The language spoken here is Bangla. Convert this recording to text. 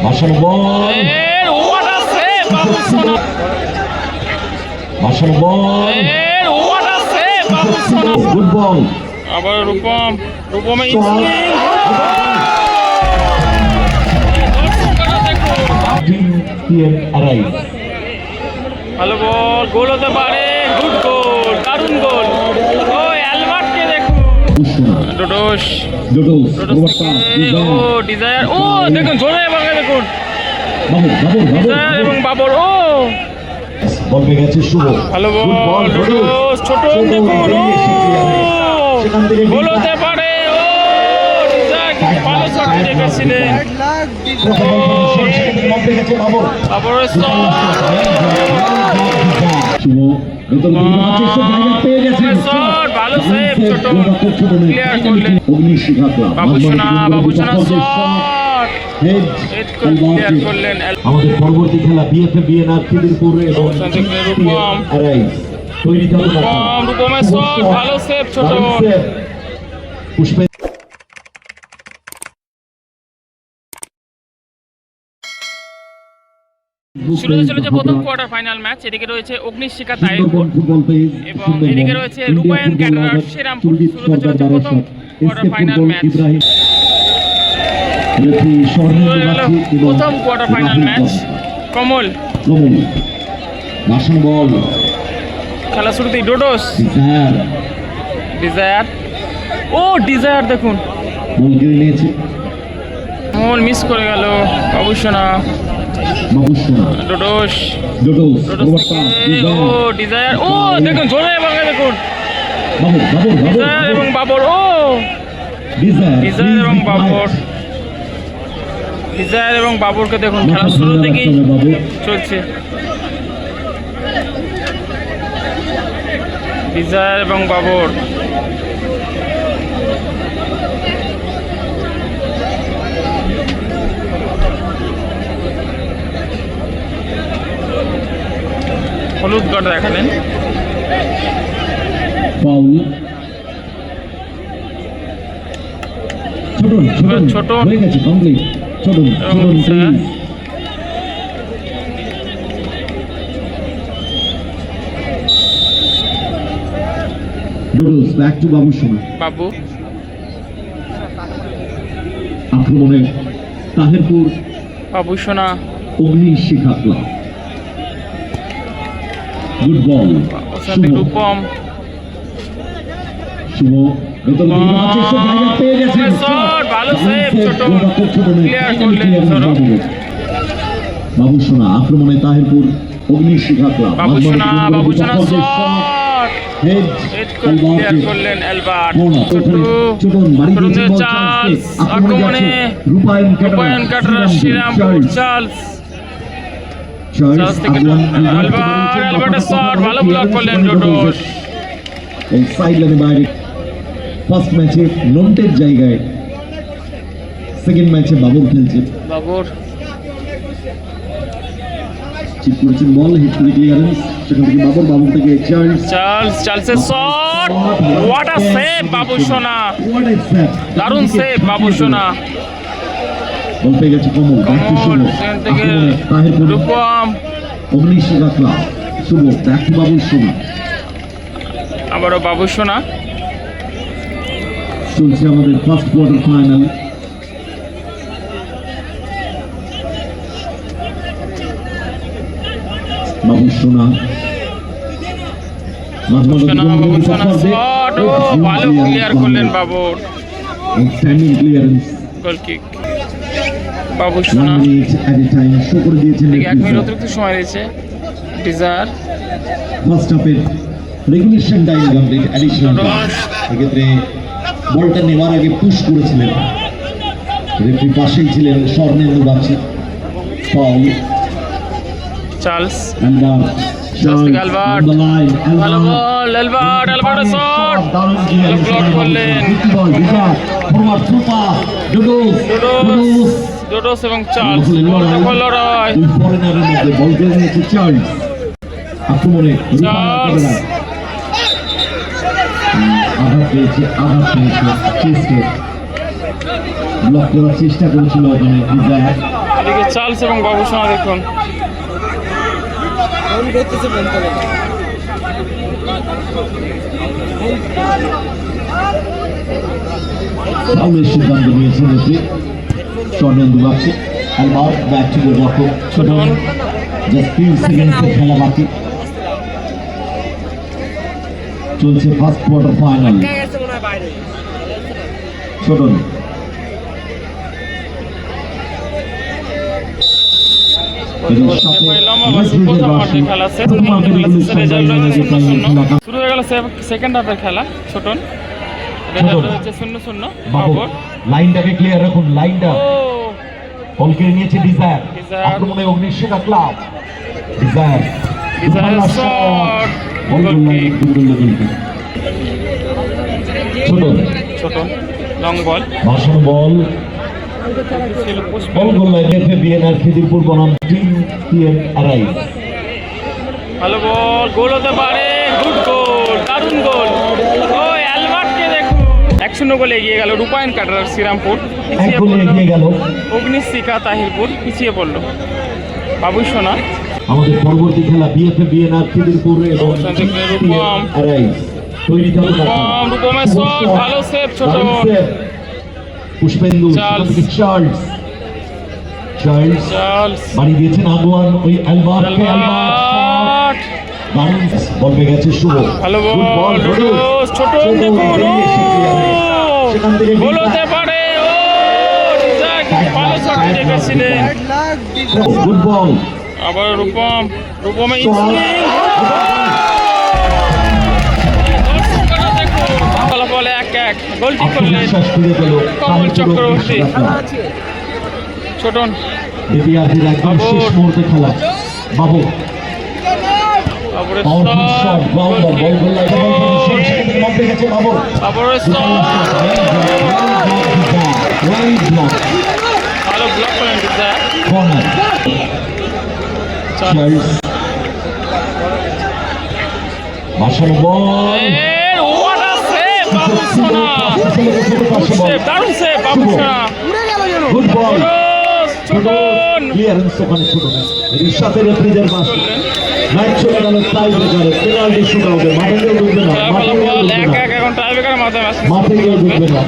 ভাসানো ball, what a save, Babusona! ভাসানো ball, What a save, Babusona! Good ball, আবার রূপমের ভালো বল, গোল হতে পারে, গুড গোল, দারুণ গোল। ও অ্যালবার্টকে দেখুন, ডোডোস ও ডিজায়ার, ও দেখুন জোরে ভাঙে, দেখুন ডিজায়ার এবং বাবর, ও বল পেয়ে গেছে শুভ, ভালো বল, ডোডোস ছোট দেখুন, গোল হতে পারে, ও ডিজায়ার কিন্তু ভালো শট রেখেছিলেন, বাবরের শট, ভালো সেভ, ছোট ক্লিয়ার করলেন বাবুসোনা, শট হেড ক্লিয়ার করলেন। আমাদের পরবর্তী খেলা বিএফএ বিএনআর খিদিরপুর এবং রূপম, তৈরি রূপমের শট, ভালো সেভ, ছোট পুষ্পে শুরু হতে চলেছে প্রথম কোয়ার্টার ফাইনাল ম্যাচ। এদিকে রয়েছে অগ্নিশিখা তাইলপুর এবং এদিকে রয়েছে রূপায়ণ ক্যাটারার শ্রীরামপুর। শুরু হতে চলেছে প্রথম কোয়ার্টার ফাইনাল ম্যাচ, প্রথম কোয়ার্টার ফাইনাল ম্যাচ। কমল ভাসানো বল, খেলা শুরুতেই ডোডোস, ডিজায়ার, ও ডিজায়ার দেখুন বল কেড়ে নিয়েছে, কমল মিস করে গেল, বাবুসোনা, ডোডোস, ও ডিজায়ার, ও দেখুন জোরে ভাঙে, দেখুন ডিজায়ার এবং বাবর, ও ডিজায়ার এবং বাবর, ডিজায়ার এবং বাবরকে দেখুন খেলা শুরু থেকেই চলছে, ডিজায়ার এবং বাবর, হলুদ কার্ড দেখালেন, ছোট হয়ে গেছে কমপ্লিট, ছোট ব্যাক টু বাবুসোনা, বাবু আক্রমণে তাহিরপুর বাবুসোনা, অগ্নিশিখা ক্লাব, গুড বল, রূপম, শুভ ভালো সেভ, ছোট ক্লিয়ার করলেন, বাবুসোনা আক্রমণে তাহিরপুর অগ্নিশিখা ক্লাব, বাবুসোনা শট হেড ক্লিয়ার করলেন অ্যালবার্ট, চার্লস আক্রমণে রূপায়ণ ক্যাটারার শ্রীরামপুর, চার্লস থেকে অ্যালবার্টের শট, ভালো ব্লক করলেন ডোডোস, এই সাইড লাইনে বাইরে ফার্স্ট ম্যাচে নন্টের জায়গায়, সেকেন্ড ম্যাচে বাবর খেলছে, বাবর ঠিক করেছেন বল, হিট করে ক্লিয়ারেন্স, সেখান থেকে বাবর থেকে চার্লসের shot, what a save Babusona, দারুণ সেভ বাবুসোনা, বল পেয়ে গেছে কমল, সেখান থেকে Rupam, Agnishikha club, Shubho back to Babusona, আবারও বাবুসোনা, চলছে আমাদের first quarter final, Babusona shot, ও ভালো ক্লিয়ার করলেন Babar, standing clearance, goal kick, Babusona 1 minute অতিরিক্ত সময় দিয়েছে, ডিজায়ার ফার্স্ট হাফের রেগুলেশন টাইম কমপ্লিট, অ্যাডিশনাল এক্ষেত্রে বলটা নেওয়ার আগে পুশ করেছিলেন, রেফারি পাশেই ছিলেন স্বর্ণেন্দু বাচ্চা, ফাউল, চার্লস অ্যালবার্ট, ভালো বল, অ্যালবার্টের শট, ব্লক করলেন ডোডোস এবং চার্লস, লড়াই, বল কেড়ে নিয়েছে চার্লস, আক্রমণে চার্লস আঘাত পেয়েছে চেস্টে, ব্লক করার চেষ্টা করেছিল ওখানে ডিজায়ার। এদিকে চার্লস এবং বাবুসোনা দেখুন ফাউলের সিদ্ধান্ত নিয়েছেন রেফারি স্বর্ণেন্দু বাগচি। এলবার back to the box. Chhoton just 3 সেকেন্ডসের খেলা বাকি, চলছে ফার্স্ট কোয়ার্টার ফাইনাল। ছোটন শুরু হয়ে গেল সেকেন্ড হাফের খেলা। ছোটন হচ্ছে 0-0। বাবর লাইনটাকে ক্লিয়ার রাখুন, লাইনটা বল কেড়ে নিয়েছে ডিজায়ার। আক্রমণে Agnishikha club. Desire shot, Chhoton long ball, ভাষণ ball, ball goal line FA BNR Khidirpur বনাম টিম টিএম আরাই। ভালো বল, গোল হতে পারে, গুড গোল, দারুণ গোল। ও অ্যালবার্টকে দেখুন 1-0 গোলে এগিয়ে গেল রূপায়ণ কাটার শ্রীরামপুর। পিছিয়ে পড়ল অগ্নিশিখা তাহিরপুর, পিছিয়ে পড়ল বাবুসোনা। আমাদের পরবর্তী খেলা বিএফএ বিএনআর খিদিরপুর এবং রূপম আরাই। তৈরি থাকুন। রূপমের শট, ভালো সেভ ছোটন। পুষ্পেন্দু চার্লস বাড়ি দিয়েছেন আগুয়ান ওই অ্যালবার্টকে। অ্যালবার্ট দারুণ বল পেয়ে গেছে শুভ। ভালো বল ছোটন দেখুন, সেখান থেকে গোল হতে পারে। ও ডিজায়ার ভালো শট দেখেছিলেন। গুড বল আবার রূপমের ফলাফল 1-1। গোলটি করলেন কমল চক্রবর্তী। ছোটন বিপিআরপির একদম শেষ মুহূর্তে খেলা। বাবু বাবরের ভালো ব্লক করেন ডিজায়ার। ভাষণ বল, দারুণ সেভ বাবুসোনা। গুড বল, ছোটন ক্লিয়ারেন্স ওখানে ছোটন। এর সাথে রেফারিদের পাশে ম্যাচ চলে গেল টাই ব্রেকারে, পেনাল্টি শুট আউটে। মাঠে কেউ ঢুকবে না, মাঠে কেউ ঢুকবে না, এখন টাই ব্রেকারের মাধ্যমে মাঠে কেউ ঢুকবে না।